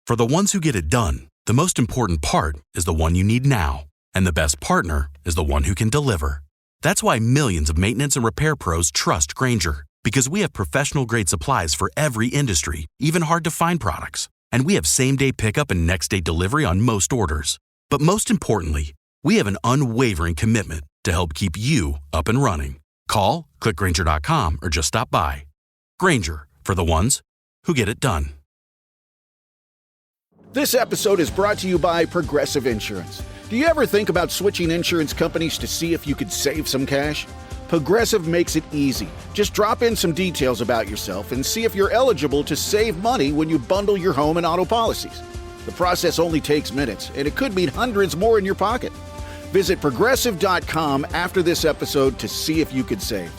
For the ones who get it done, the most important part is the one you need now. And the best partner is the one who can deliver. That's why millions of maintenance and repair pros trust Grainger, because we have professional-grade supplies for every industry, even hard-to-find products. And we have same-day pickup and next-day delivery on most orders. But most importantly, we have an unwavering commitment to help keep you up and running. Call, click Grainger.com, or just stop by. Grainger, for the ones who get it done. This episode is brought to you by Progressive Insurance. Do you ever think about switching insurance companies to see if you could save some cash? Progressive makes it easy. Just drop in some details about yourself and see if you're eligible to save money when you bundle your home and auto policies. The process only takes minutes, and it could mean hundreds more in your pocket. Visit Progressive.com after this episode to see if you could save.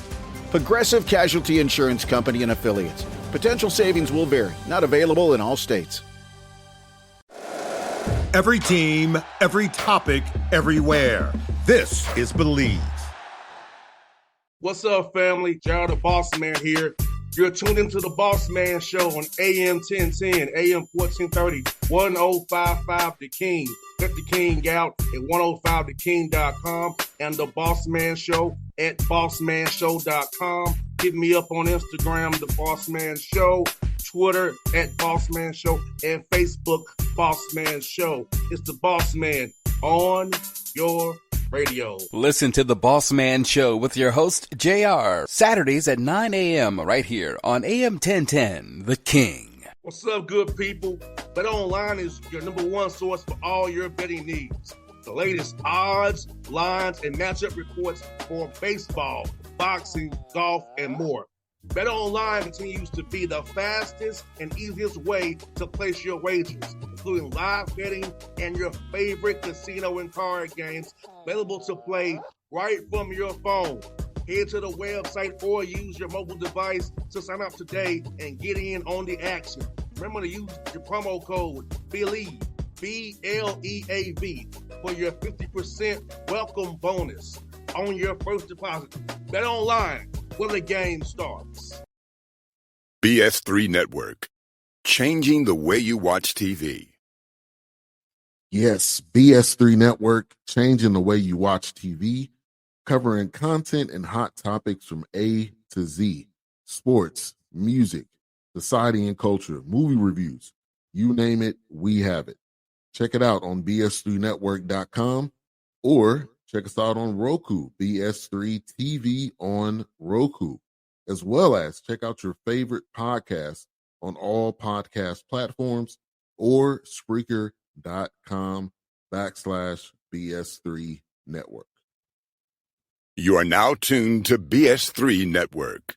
Progressive Casualty Insurance Company and Affiliates. Potential savings will vary. Not available in all states. Every team, every topic, everywhere. This is Believe. What's up, family? Jared the Bossman here. You're tuned into the Bossman Show on AM 1010, AM 1430, 1055 The King. Get The King out at 105theking.com and the Bossman Show at bossmanshow.com. Hit me up on Instagram, The Bossman Show, Twitter at Bossman Show, and Facebook, Bossman Show. It's the Bossman on your radio. Listen to the Bossman Show with your host, JR, Saturdays at 9 a.m. right here on AM 1010, The King. What's up, good people? BetOnline is your number one source for all your betting needs. The latest odds, lines, and matchup reports for baseball, boxing, golf, and more. BetOnline continues to be the fastest and easiest way to place your wagers, including live betting and your favorite casino and card games available to play right from your phone. Head to the website or use your mobile device to sign up today and get in on the action. Remember to use your promo code BELIEVE, BLEAV, for your 50% welcome bonus on your first deposit. BetOnline, where the game starts. BS3 Network, changing the way you watch TV. Yes, BS3 Network, changing the way you watch TV, covering content and hot topics from A to Z, sports, music, society and culture, movie reviews, you name it, we have it. Check it out on bs3network.com or check us out on Roku, BS3 TV on Roku, as well as check out your favorite podcast on all podcast platforms or Spreaker.com/BS3 Network. You are now tuned to BS3 Network.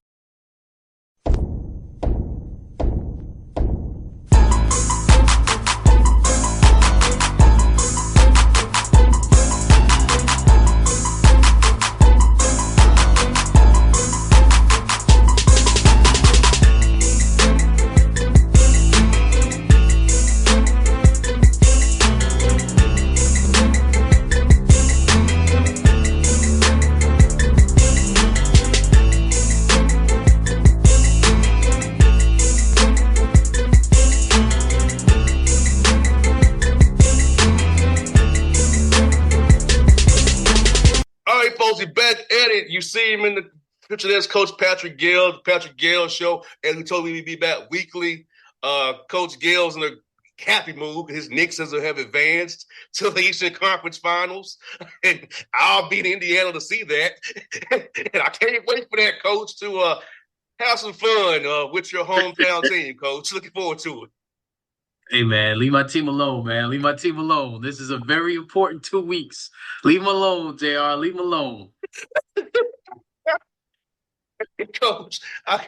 Back at it. You see him in the picture. There's Coach Patrick Gayle, the Patrick Gayle Show. And he told me we'd be back weekly. Coach Gayle's in a happy mood. His Knicks have advanced to the Eastern Conference Finals. And I'll be in Indiana to see that. And I can't wait for that, Coach, to have some fun with your hometown team, Coach. Looking forward to it. Hey, man, leave my team alone, man. Leave my team alone. This is a very important 2 weeks. Leave them alone, JR. Leave them alone. Coach, I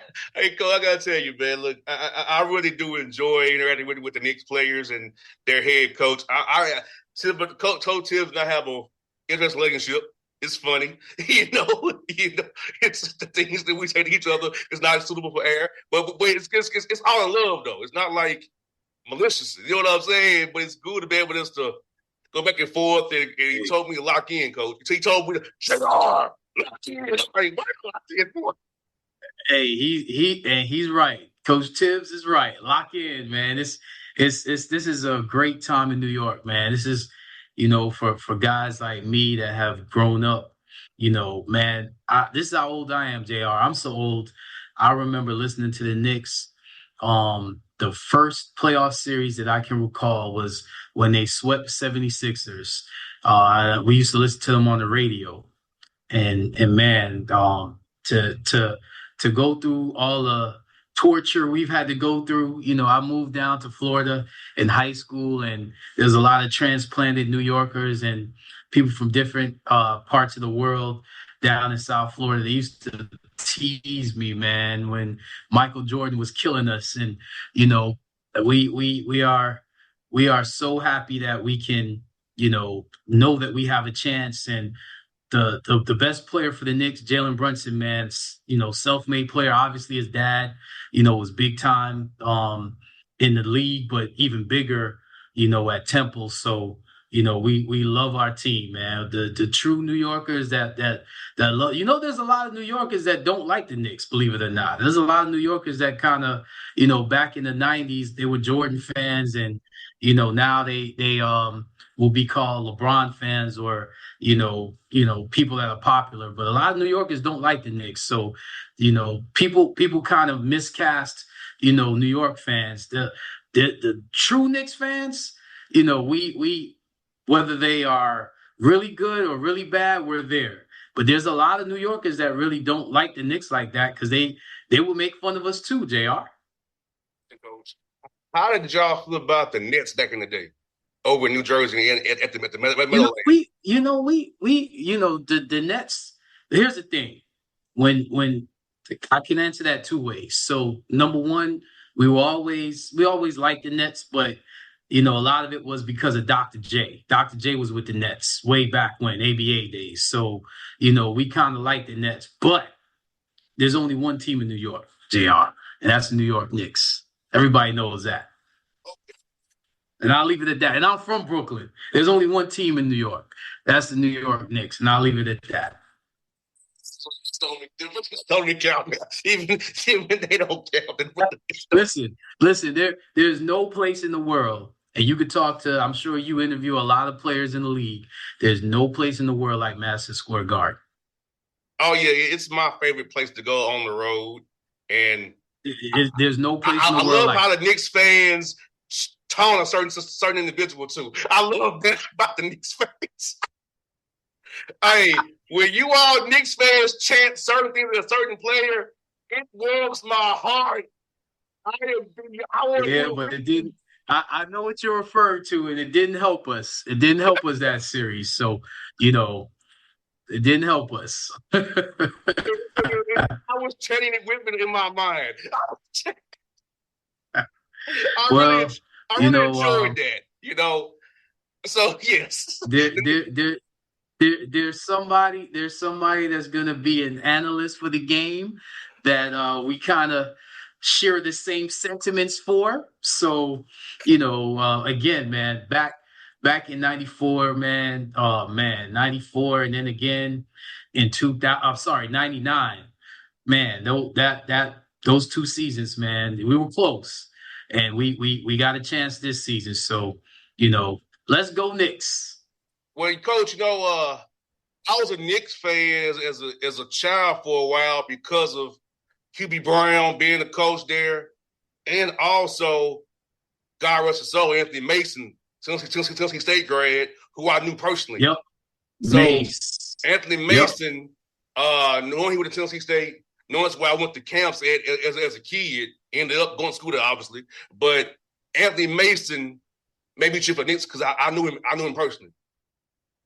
got to tell you, man, look, I really do enjoy interacting with the Knicks players and their head coach. But Coach Tibbs and I have an interesting relationship. It's funny. It's the things that we say to each other is not suitable for air. But it's all in love, though. It's not like malicious, you know what I'm saying? But it's good to be able just to go back and forth. And he told me to lock in, Coach. He told me to shut up, lock in. Like, what lock in for? Hey, he's right. Coach Tibbs is right. Lock in, man. This is a great time in New York, man. This is, for guys like me that have grown up, man. This is how old I am, Jr. I'm so old. I remember listening to the Knicks. The first playoff series that I can recall was when they swept 76ers. We used to listen to them on the radio, and man, to go through all the torture we've had to go through. I moved down to Florida in high school, and there's a lot of transplanted New Yorkers and people from different parts of the world down in South Florida. They used to tease me, man, when Michael Jordan was killing us, and we are so happy that we can know that we have a chance. And the best player for the Knicks, Jalen Brunson, man, self-made player. Obviously, his dad, was big time in the league, but even bigger, at Temple. So, we love our team, man. The true New Yorkers that love. There's a lot of New Yorkers that don't like the Knicks, believe it or not. There's a lot of New Yorkers that kind of, back in the '90s, they were Jordan fans, and now they will be called LeBron fans, or people that are popular. But a lot of New Yorkers don't like the Knicks. So, people kind of miscast, New York fans. The true Knicks fans, we whether they are really good or really bad, we're there. But there's a lot of New Yorkers that really don't like the Knicks like that, because they will make fun of us too, JR. How did y'all feel about the Nets back in the day over in New Jersey and at the Meadowlands? The Nets. Here's the thing: when I can answer that two ways. So number one, we always liked the Nets, but a lot of it was because of Dr. J. Dr. J was with the Nets way back when, ABA days. So we kind of liked the Nets, but there's only one team in New York, JR, and that's the New York Knicks. Everybody knows that. And I'll leave it at that. And I'm from Brooklyn. There's only one team in New York. That's the New York Knicks. And I'll leave it at that. Don't count. Even they don't count. Listen, there's no place in the world, and you could talk to, I'm sure you interview a lot of players in the league. There's no place in the world like Madison Square Garden. Oh, yeah. It's my favorite place to go on the road. And there's no place in the world. I love like how the Knicks fans taunt a certain individual too. I love that about the Knicks fans. Hey, when you all Knicks fans chant certain things to a certain player, it warms my heart. But it didn't. I know what you're referring to, and it didn't help us. It didn't help us that series. So, it didn't help us. I was chanting it with it in my mind. I really enjoyed that, So yes, there's somebody that's gonna be an analyst for the game that we kind of share the same sentiments for. So again, man, back in '94, man, 94, and then again in 99, man. Those two seasons, man, we were close. And we got a chance this season. So, let's go Knicks. Well, Coach, I was a Knicks fan as a child for a while because of QB Brown being the coach there. And also, God rest his soul, Anthony Mason, Tennessee State grad, who I knew personally. Yep. So, Anthony Mason, knowing he was at Tennessee State, knowing that's where I went to camps as a kid, ended up going to school there, obviously. But Anthony Mason made me cheer for Knicks because I knew him personally.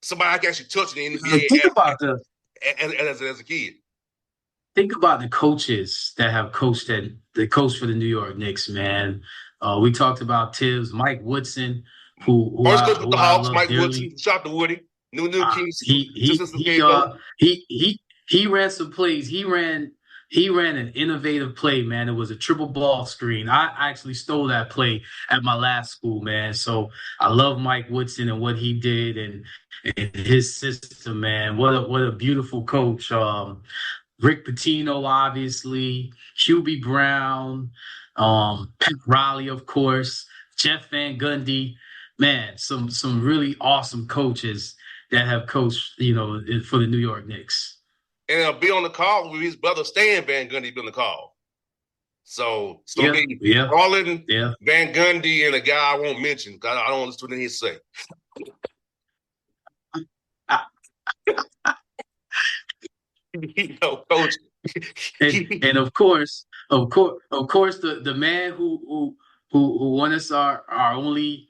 Somebody I can actually touch in the NBA as a kid. Think about the coaches that have coached the coach for the New York Knicks, man. We talked about Tibbs, Mike Woodson, who first coach with the Hawks, Mike dearly. Woodson, shout to Woody, new Kings. He ran some plays. He ran an innovative play, man. It was a triple ball screen. I actually stole that play at my last school, man. So I love Mike Woodson and what he did and his system, man. What a beautiful coach. Rick Pitino, obviously, QB Brown, Pat Riley, of course, Jeff Van Gundy, man, some really awesome coaches that have coached, for the New York Knicks. And I'll be on the call with his brother Stan Van Gundy be on the call. So it's going to be Garland, Van Gundy, and a guy I won't mention because I don't understand what he say. Coach. and of course, the man who won us our only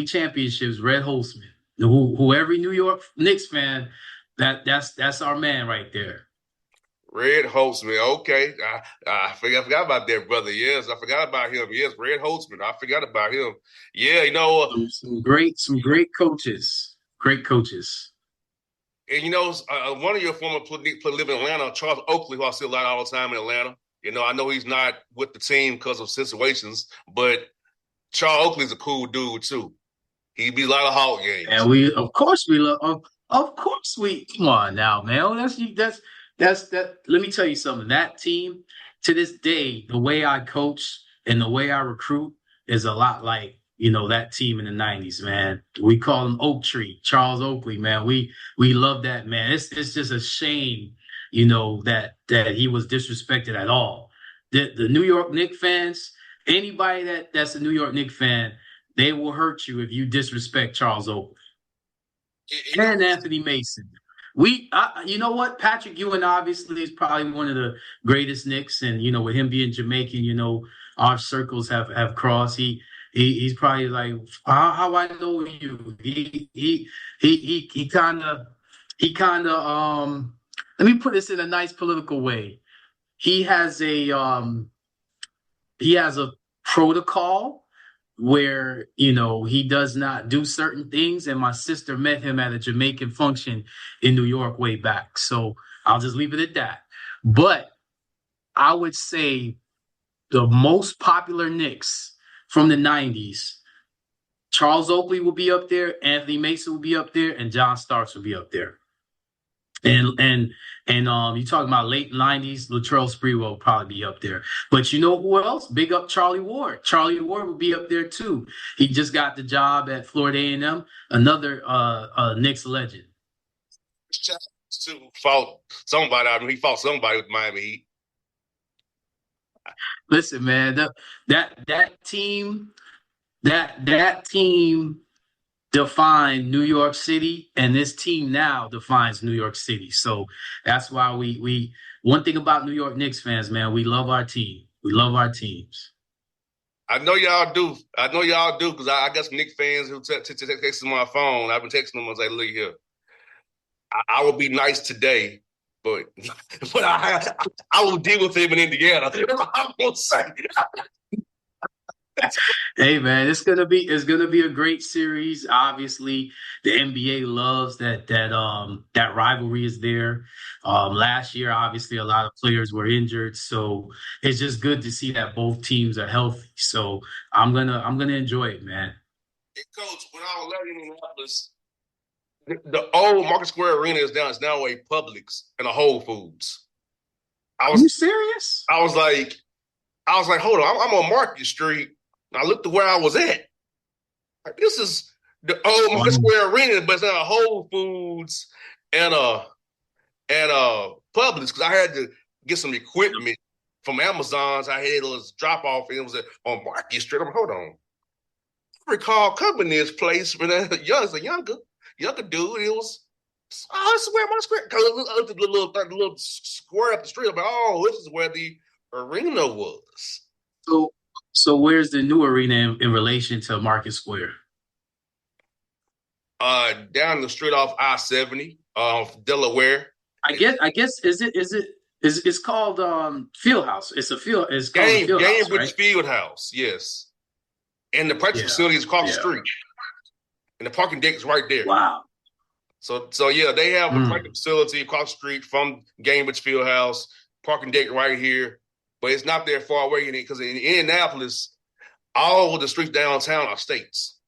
championships, Red Holtzman, who every New York Knicks fan, that's our man right there. Red Holtzman, okay. I forgot about that, brother. Yes, I forgot about him. Yes, Red Holtzman. I forgot about him. Yeah, some great coaches. Great coaches. And one of your former players live in Atlanta, Charles Oakley, who I see a lot all the time in Atlanta. I know he's not with the team because of situations, but Charles Oakley's a cool dude too. He beat a lot of Hawk games. And we come on now, man. That's let me tell you something. That team, to this day, the way I coach and the way I recruit is a lot like, that team in the 90s, man. We call him Oak Tree, Charles Oakley, man. We love that, man. It's just a shame, that he was disrespected at all. The New York Knicks fans, anybody that's a New York Knicks fan, they will hurt you if you disrespect Charles Oakley. And Anthony Mason. You know what? Patrick Ewing obviously is probably one of the greatest Knicks, and with him being Jamaican, our circles have crossed. He's probably like, how I know you? He kind of let me put this in a nice political way. He has a protocol where, he does not do certain things. And my sister met him at a Jamaican function in New York way back. So I'll just leave it at that. But I would say the most popular Knicks from the 90s, Charles Oakley will be up there, Anthony Mason will be up there, and John Starks will be up there. And you talking about late 90s, Latrell Sprewell will probably be up there. But you know who else? Big up Charlie Ward. Charlie Ward will be up there too. He just got the job at Florida A&M, another Knicks legend. Fought somebody. He fought somebody with Miami Heat. Listen, man, that team defined New York City, and this team now defines New York City. So that's why we one thing about New York Knicks fans, man, we love our team. We love our teams. I know y'all do. Because I got some Knicks fans who text my phone. I've been texting them. I was like, look here, I will be nice today, but I will deal with him in Indiana. I'm gonna say. Hey man, it's gonna be a great series. Obviously, the NBA loves that rivalry is there. Last year, obviously, a lot of players were injured, so it's just good to see that both teams are healthy. So I'm gonna enjoy it, man. Hey, Coach, when I was living in Indianapolis, the old Market Square Arena is now a Publix and a Whole Foods. Are you serious? I was like, hold on, I'm on Market Street. I looked at where I was at. Like, this is the old Market Square Arena, but it's not a Whole Foods and a Publix, because I had to get some equipment from Amazon. So I had a drop off, and it was on Market Street. I'm like, hold on. I recall coming this place when I was a younger dude. It was, this is where my square, the little square up the street. I'm like, this is where the arena was. So where's the new arena in relation to Market Square? Down the street off I-70, Delaware. I guess it's called Fieldhouse. It's called Fieldhouse, Gamebridge right? Fieldhouse, yes. And the practice facility is across the street. And the parking deck is right there. Wow. So yeah, they have a practice facility across the street from Gamebridge Fieldhouse, parking deck right here. But it's not that far away because in Indianapolis, all of the streets downtown are states.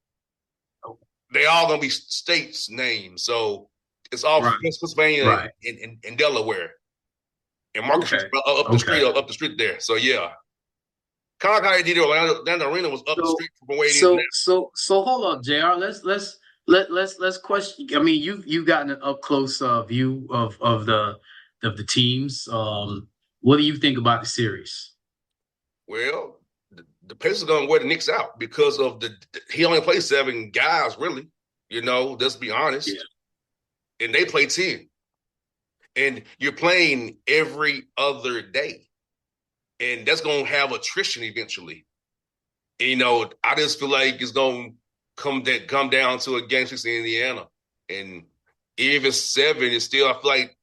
They all gonna be states names. So it's all Pennsylvania and Delaware. And Market Street up the street there. So yeah. Kind of like how they did it. Orlando Arena was up the street from where it is now. So hold up, JR. Let's question. I mean, you've gotten an up close view of the teams. What do you think about the series? Well, the Pacers are going to wear the Knicks out because of he only played 7 guys, really. Let's be honest. Yeah. And they play 10. And you're playing every other day. And that's going to have attrition eventually. And, I just feel like it's going to come down to a game 6 in Indiana. And even 7 is still, I feel like,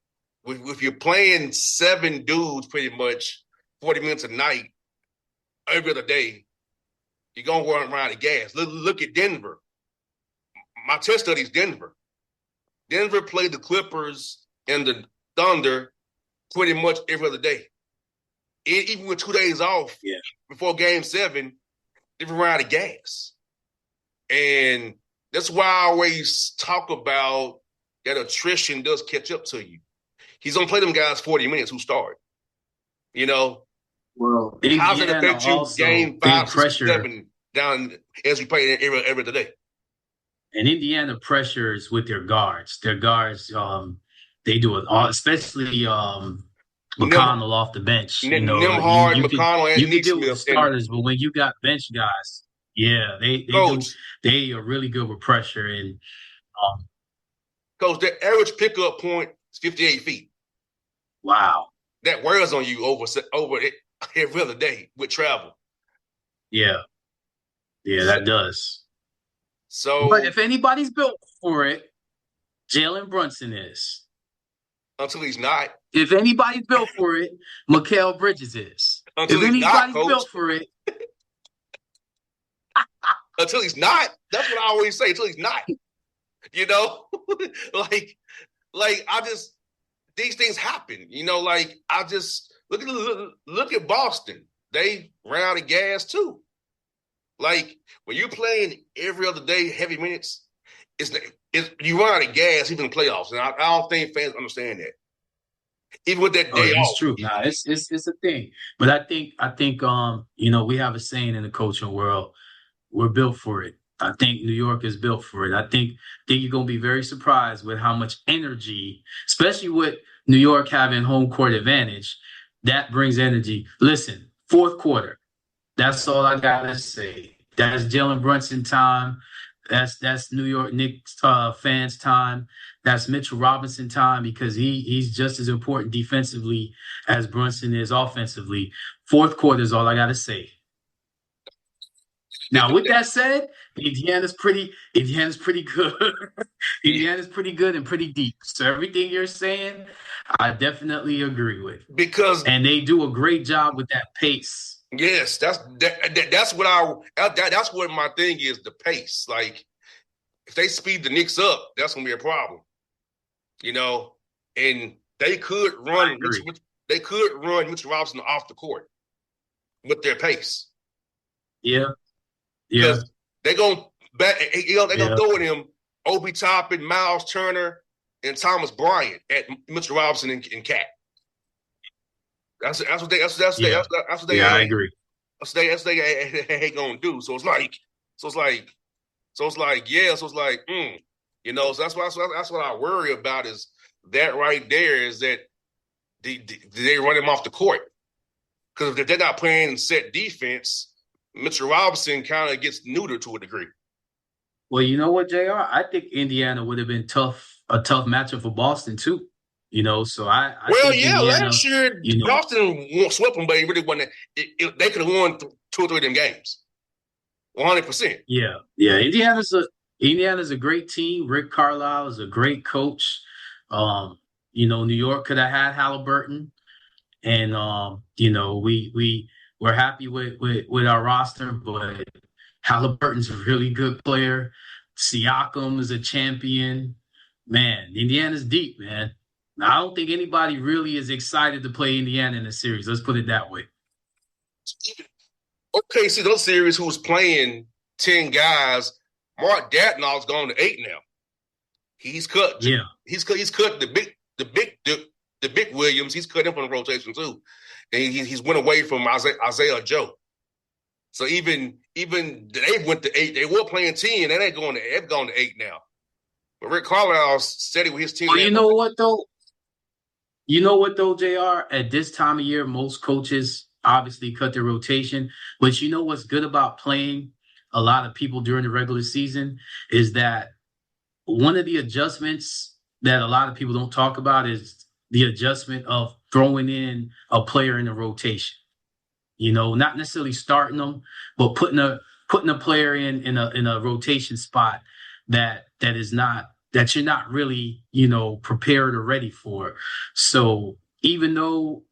if you're playing 7 dudes pretty much 40 minutes a night, every other day, you're going to run around the gas. Look at Denver. My test study is Denver. Denver played the Clippers and the Thunder pretty much every other day. Even with 2 days off before Game 7, they ran around the gas. And that's why I always talk about that attrition does catch up to you. He's going to play them guys 40 minutes who start. Well, how does it affect you game 5, 6, 7 down as we play every other day? And Indiana pressures with their guards. Their guards, they do it all, especially McConnell off the bench. Nimhard, McConnell, and you can deal with the starters, but when you got bench guys, they are really good with pressure. And Coach, their average pickup point is 58 feet. Wow, that wears on you over it every other day with travel. Yeah, that does. So, but if anybody's built for it, Jalen Brunson is. Until he's not. If anybody's built for it, Mikal Bridges is. Until if anybody's built for it. Until he's not. That's what I always say. Until he's not. like I just, these things happen. I just, look at Boston. They ran out of gas too. Like, when you're playing every other day, heavy minutes, you run out of gas even in the playoffs. And I don't think fans understand that. Even with that day off. It's true. Nah, it's a thing. But I think we have a saying in the coaching world, we're built for it. I think New York is built for it. I think you're going to be very surprised with how much energy, especially with New York having home court advantage, that brings energy. Listen, fourth quarter. That's all I gotta say. That's Jalen Brunson time. That's New York Knicks fans time. That's Mitchell Robinson time because he's just as important defensively as Brunson is offensively. Fourth quarter is all I gotta say. Now, with that said, Indiana's pretty good. Indiana's pretty good and pretty deep. So everything you're saying, I definitely agree with. And they do a great job with that pace. Yes, that's what my thing is, the pace. Like, if they speed the Knicks up, that's gonna be a problem. And they could run Mitchell Robinson off the court with their pace. Yeah. They're gonna throw at him Obi Toppin, Miles Turner, and Thomas Bryant at Mitchell Robinson and Cat. That's what they. I agree. That's what they ain't gonna do. So it's like. So that's what I worry about is that right there is that they run him off the court because if they're not playing set defense, Mitchell Robinson kind of gets neutered to a degree. Well, you know what, JR? I think Indiana would have been a tough matchup for Boston too. So I think Indiana, last year Boston swept them, but it really wasn't. They could have won 2 or 3 of them games, 100%. Yeah. Indiana's a great team. Rick Carlisle is a great coach. New York could have had Halliburton, and we're happy with our roster, but Halliburton's a really good player. Siakam is a champion. Man, Indiana's deep, man. Now, I don't think anybody really is excited to play Indiana in the series. Let's put it that way. Okay, see those series who was playing 10 guys, Mark Datnall's gone to 8 now. He's cut. Yeah. He's cut the big Williams. He's cut him from the rotation too. And he's went away from Isaiah Joe. So even they went to 8. They were playing 10, and they've gone to 8 now. But Rick Carlisle said it with his team. Well, you know what though? You know what though, JR? At this time of year, most coaches obviously cut their rotation. But you know what's good about playing a lot of people during the regular season is that one of the adjustments that a lot of people don't talk about is the adjustment of throwing in a player in the rotation. You know, not necessarily starting them, but putting a player in a rotation spot that is not that you're not really, prepared or ready for. So even though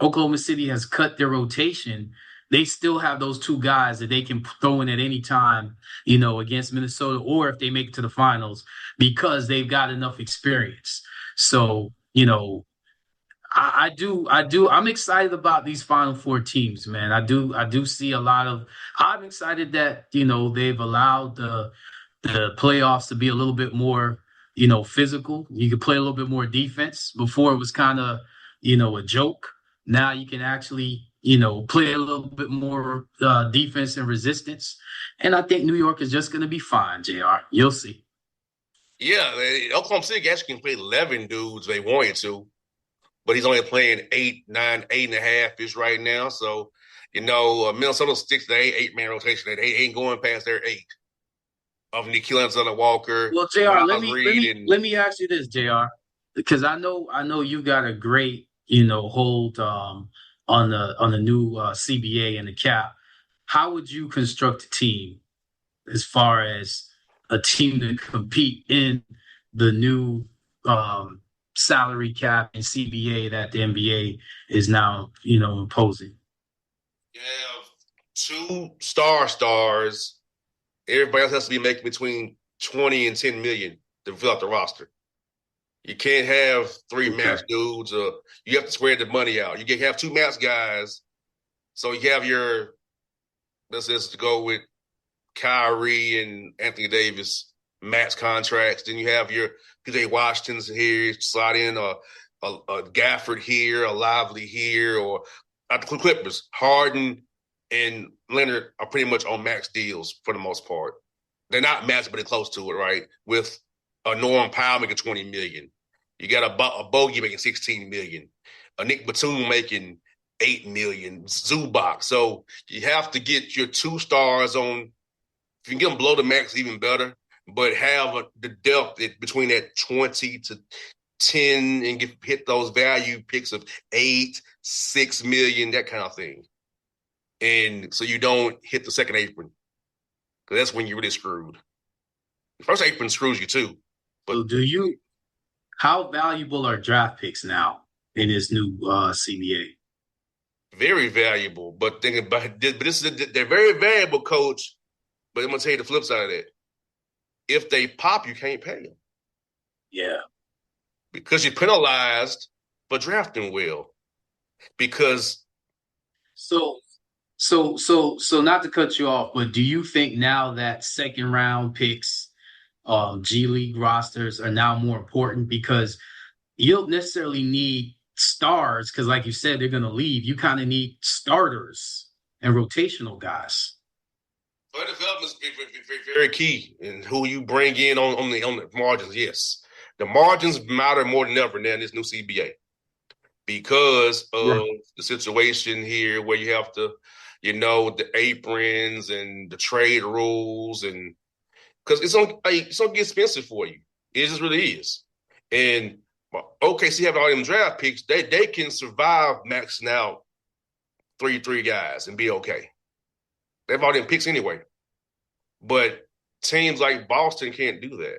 Oklahoma City has cut their rotation, they still have those two guys that they can throw in at any time, against Minnesota, or if they make it to the finals, because they've got enough experience. So, I'm excited about these Final Four teams, man. I do see a lot of. I'm excited that they've allowed the playoffs to be a little bit more, physical. You could play a little bit more defense. Before it was kind of, a joke. Now you can actually, play a little bit more defense and resistance. And I think New York is just going to be fine, JR. You'll see. Yeah, Oklahoma City actually can play 11 dudes if they wanted to, but he's only playing 8, 9, 8.5 ish right now. So, Minnesota sticks to the 8-man rotation. They ain't going past their 8 of Nikhil Alexander Walker. Well, JR, let me ask you this, JR, because I know you got a great hold on the new CBA and the cap. How would you construct a team as far as a team to compete in the new salary cap and CBA that the NBA is now imposing? You have 2 stars. Everybody else has to be making between 20 and 10 million to fill out the roster. You can't have 3 max dudes. You have to spread the money out. You can have 2 max guys. So you have your, let's just go with Kyrie and Anthony Davis max contracts. Then you have your PJ Washington's here, slide in a Gafford here, a Lively here, or the Clippers. Harden and Leonard are pretty much on max deals for the most part. They're not max, but they're close to it, right? With a Norm Powell making $20 million. You got a Bogey making $16 million. A Nick Batum making $8 million. Zubac. So you have to get your 2 stars on. If you can get them below the max, even better. But have the depth between that 20 to 10 and hit those value picks of 8, 6 million, that kind of thing. And so you don't hit the second apron. Because that's when you're really screwed. The first apron screws you too. But so how valuable are draft picks now in this new CBA? Very valuable. But they're very valuable, coach. But I'm going to tell you the flip side of that. If they pop, you can't pay them. Yeah. Because you're penalized for drafting well. Because So not to cut you off, but do you think now that second round picks, G League rosters are now more important because you don't necessarily need stars because, like you said, they're going to leave. You kind of need starters and rotational guys. Player development is very key in who you bring in on the margins. Yes, the margins matter more than ever now in this new CBA because of the situation here where you have to, the aprons and the trade rules, and because it's gonna get expensive for you. It just really is. And OKC have all them draft picks. They can survive maxing out three guys and be okay. They've all them picks anyway. But teams like Boston can't do that.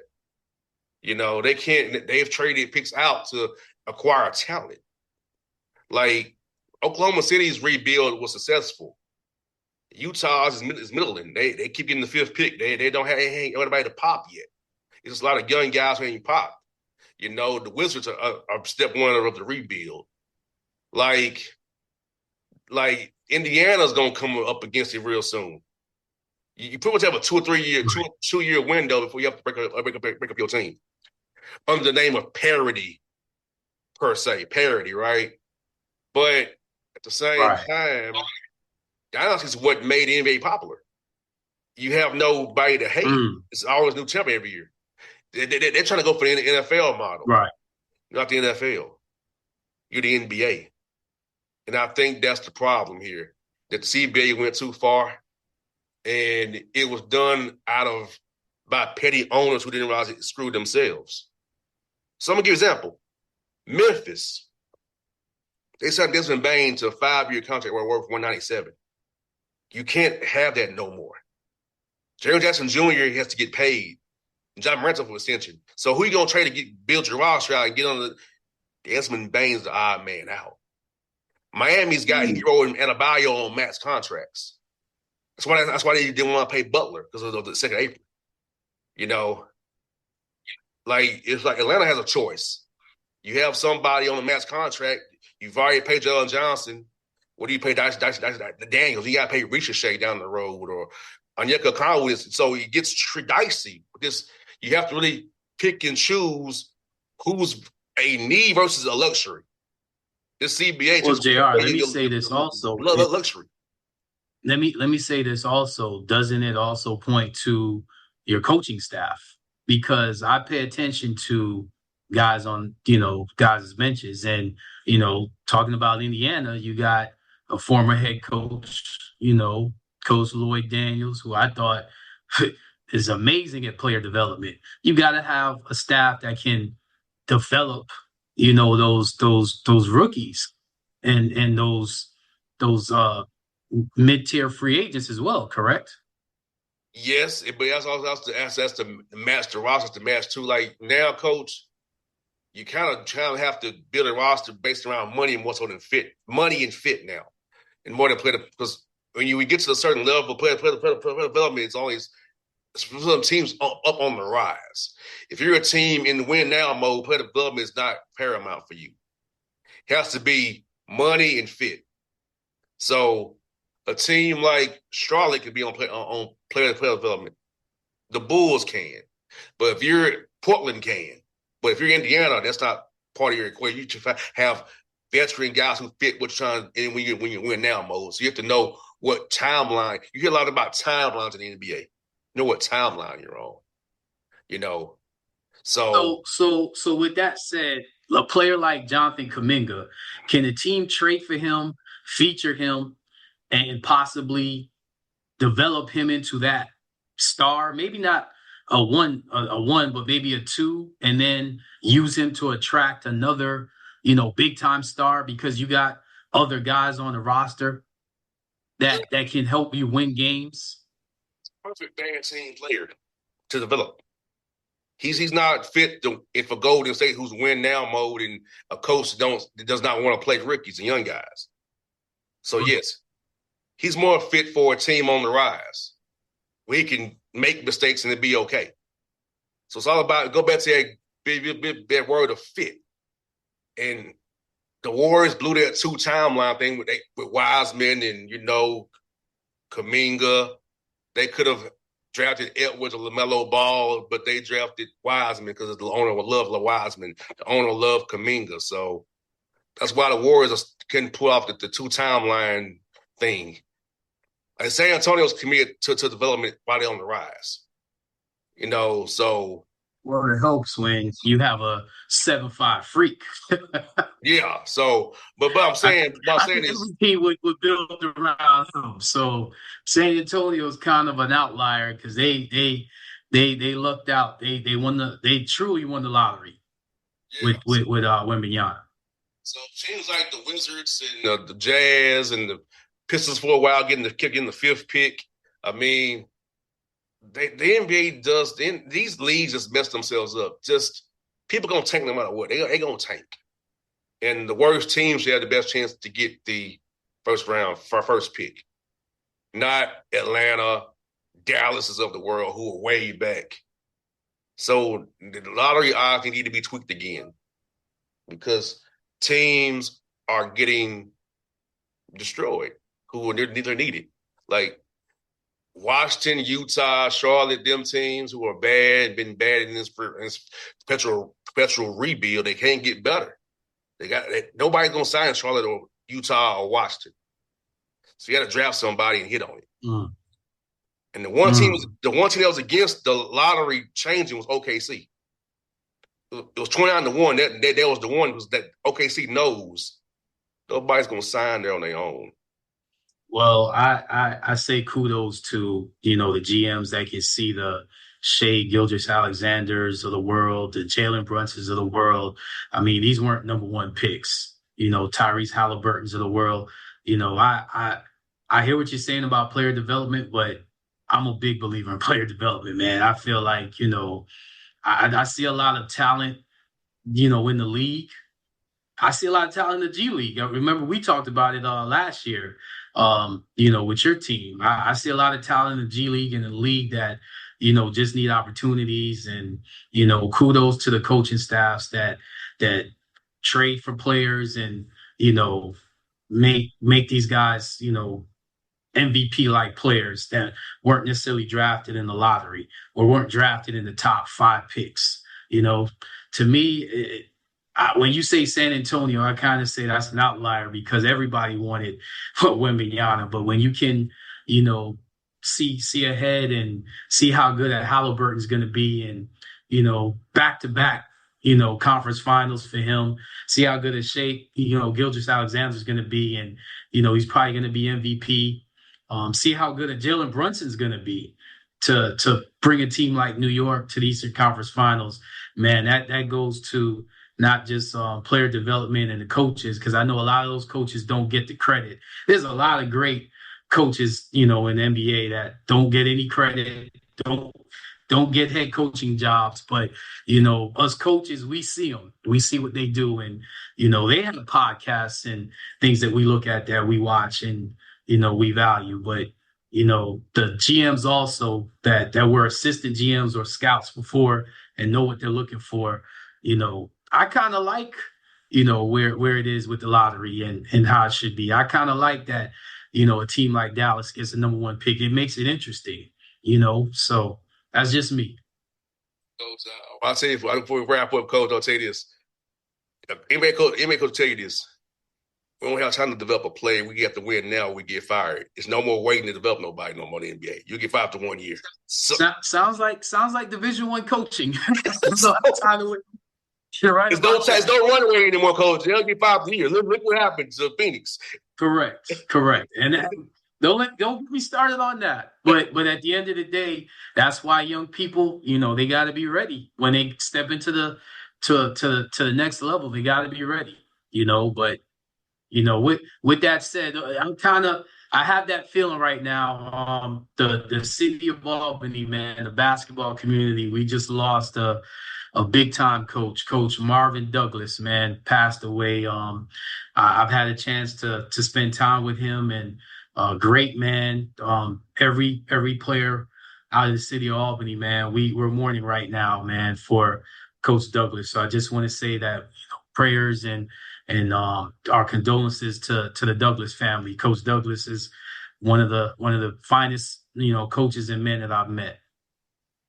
They can't. They've traded picks out to acquire talent. Like Oklahoma City's rebuild was successful. Utah's is middling. They keep getting the 5th pick. They don't have anybody to pop yet. It's just a lot of young guys who ain't pop. The Wizards are step 1 of the rebuild. Like Indiana's gonna come up against it real soon. You pretty much have a 2 or 3 year, 2-year window before you have to break up your team under the name of parity, per se, parity, right? But at the same time, Dynasty is what made the NBA popular. You have nobody to hate. It's always new champion every year. They're trying to go for the NFL model. Right. You're not the NFL. You're the NBA. And I think that's the problem here, that the CBA went too far, and it was done by petty owners who didn't realize it screwed themselves. So I'm going to give you an example. Memphis, they signed Desmond Bain to a 5-year contract worth $197. You can't have that no more. Jaren Jackson Jr. has to get paid. John Morant for extension. So who are you going to trade to build your roster out and get on the Desmond Bain's the odd man out? Miami's got Hero and Adebayo on max contracts. That's why they didn't want to pay Butler, because of the second April. You know, it's like Atlanta has a choice. You have somebody on a max contract. You've already paid Jalen Johnson. What do you pay Daniels? You got to pay Ricochet down the road, or Onyeka Conway. So it gets dicey. You have to really pick and choose who's a need versus a luxury. This CBA. Well, JR, let me say this also. Luxury. Let me say this also. Doesn't it also point to your coaching staff? Because I pay attention to guys on, guys' benches, and, talking about Indiana, you got a former head coach, Coach Lloyd Daniels, who I thought is amazing at player development. You got to have a staff that can develop, those rookies and those mid-tier free agents as well, correct? Yes, but that's to match the roster, to match too. Like now, coach, you kind of have to build a roster based around money and what's on fit. Money and fit now, and more than player, because when we get to a certain level, player development is always some teams up on the rise. If you're a team in the win now mode, player development is not paramount for you. It has to be money and fit. So a team like Charlotte could be on player development. The Bulls can, but if you're Portland can. But if you're Indiana, that's not part of your equation. You just have veteran guys who fit what you're trying to, and when you win now mode. So you have to know what timeline. You hear a lot about timelines in the NBA. You know what timeline you're on. So with that said, a player like Jonathan Kuminga, can the team trade for him, feature him, and possibly develop him into that star? Maybe not a one, but maybe a 2, and then use him to attract another, big time star, because you got other guys on the roster that can help you win games. Perfect band team player to develop. He's not fit for Golden State, who's win now mode, and a coach does not want to play rookies and young guys. So yes, he's more fit for a team on the rise, where he can make mistakes and it be okay. So it's all about, go back to that word of fit. And the Warriors blew that 2 timeline thing with Wiseman and, Kuminga. They could have drafted Edwards or LaMelo Ball, but they drafted Wiseman because the owner would love Wiseman. The owner loved Kuminga. So that's why the Warriors couldn't pull off the 2 timeline thing. And San Antonio's committed to development while they're on the rise. So. Well, it helps when you have a 7'5" freak. Yeah. So, but I'm saying, every team would build around him. So San Antonio's kind of an outlier because they lucked out. They truly won the lottery with Wembanyama. So teams like the Wizards and the Jazz and the Pistons for a while getting the 5th pick. I mean, the NBA does. These leagues just mess themselves up. Just people gonna tank no matter what. They gonna tank, and the worst teams should have the best chance to get the first pick. Not Atlanta, Dallas is of the world, who are way back. So the lottery odds need to be tweaked again, because teams are getting destroyed who they're needed. Like Washington, Utah, Charlotte, them teams who are been bad in this perpetual rebuild, they can't get better. Nobody's gonna sign Charlotte or Utah or Washington. So you had to draft somebody and hit on it. And the one team that was against the lottery changing was OKC. It was 29-1. That was the one that OKC knows nobody's going to sign there on their own. Well, I say kudos to, the GMs that can see the Shea Gilgeous-Alexanders of the world, the Jalen Brunsons of the world. I mean, these weren't number one picks, Tyrese Halliburtons of the world. I hear what you're saying about player development, but I'm a big believer in player development, man. I feel like, I see a lot of talent, in the league. I see a lot of talent in the G League. I remember we talked about it last year, with your team. I see a lot of talent in the G League and the league that, just need opportunities. And, kudos to the coaching staffs that trade for players and, make these guys, MVP-like players that weren't necessarily drafted in the lottery or weren't drafted in the top 5 picks. To me, when you say San Antonio, I kind of say that's an outlier because everybody wanted Wembanyama. But when you can, see ahead and see how good that Halliburton's going to be and, back-to-back, conference finals for him, see how good a shape, Gilgeous-Alexander's going to be. And, he's probably going to be MVP. See how good a Jalen Brunson's going to be to bring a team like New York to the Eastern Conference Finals. Man, that goes to not just player development and the coaches, because I know a lot of those coaches don't get the credit. There's a lot of great coaches, in the NBA that don't get any credit, don't get head coaching jobs. But, us coaches, we see them. We see what they do. And, they have podcasts and things that we look at that we watch and, we value. But, the GMs also that were assistant GMs or scouts before and know what they're looking for, I kind of like, where it is with the lottery and how it should be. I kind of like that, a team like Dallas gets the number 1 pick. It makes it interesting, so that's just me. I'll tell you, before we wrap up, Coach, I'll tell you this. NBA coach tell you this. We don't have time to develop a player. We have to win now or we get fired. It's no more waiting to develop nobody no more in the NBA. You get fired after 1 year. So, sounds like Division I coaching. So time to win. You're right. It's no runaway anymore, Coach. They'll get 5 years. Look what happened to Phoenix. Correct. And don't get me started on that. But at the end of the day, that's why young people, they got to be ready when they step into the to the next level. They got to be ready. But with that said, I have that feeling right now. The city of Albany, man, the basketball community, we just lost a big time coach. Coach Marvin Douglas, man, passed away. I've had a chance to spend time with him, and great man. Every player out of the city of Albany, man, we're mourning right now, man, for Coach Douglas. So I just want to say that prayers and our condolences to the Douglas family. Coach Douglas is one of the finest, coaches and men that I've met.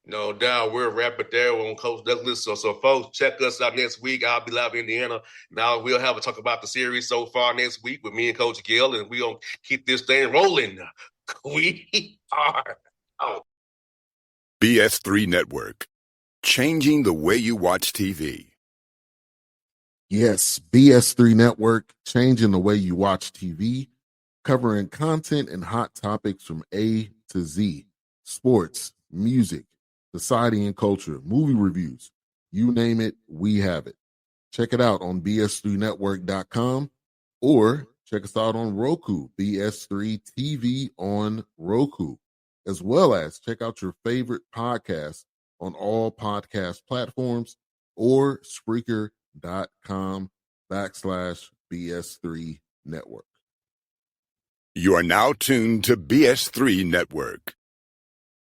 No doubt. We'll wrap it there on Coach Douglas. So folks, check us out next week. I'll be live in Indiana. Now we'll have a talk about the series so far next week with me and Coach Gayle, and we're going to keep this thing rolling. We are out. BS3 Network. Changing the way you watch TV. Yes, BS3 Network, changing the way you watch TV, covering content and hot topics from A to Z, sports, music, society and culture, movie reviews, you name it, we have it. Check it out on bs3network.com or check us out on Roku, BS3 TV on Roku, as well as check out your favorite podcasts on all podcast platforms or Spreaker.com/BS3 Network. You are now tuned to BS3 Network.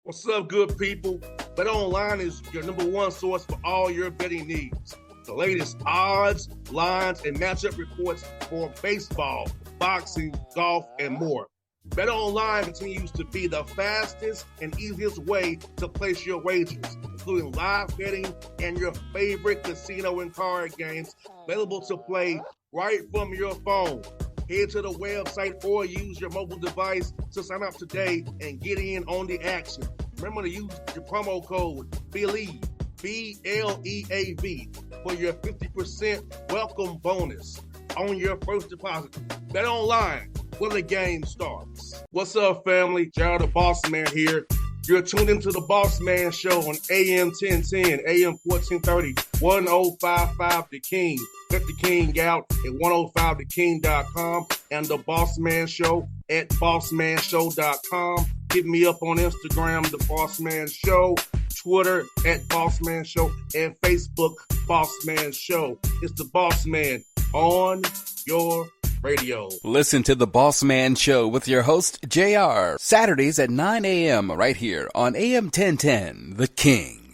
What's up, good people? Bet Online is your number 1 source for all your betting needs. The latest odds, lines, and matchup reports for baseball, boxing, golf, and more. Bet Online continues to be the fastest and easiest way to place your wagers, including live betting and your favorite casino and card games available to play right from your phone. Head to the website or use your mobile device to sign up today and get in on the action. Remember to use your promo code BELIEVE, BLEAV, for your 50% welcome bonus on your first deposit. Bet online when the game starts. What's up, family? Gerald the Bossman here. You're tuned into the Bossman Show on AM 1010, AM 1430, 1055 The King. Let the King out at 105theking.com and the Bossman Show at bossmanshow.com. Hit me up on Instagram, The Bossman Show, Twitter at Bossman Show, and Facebook, Bossman Show. It's the Bossman on your radio. Listen to the Bossman Show with your host, JR, Saturdays at 9 a.m. right here on AM 1010, The King.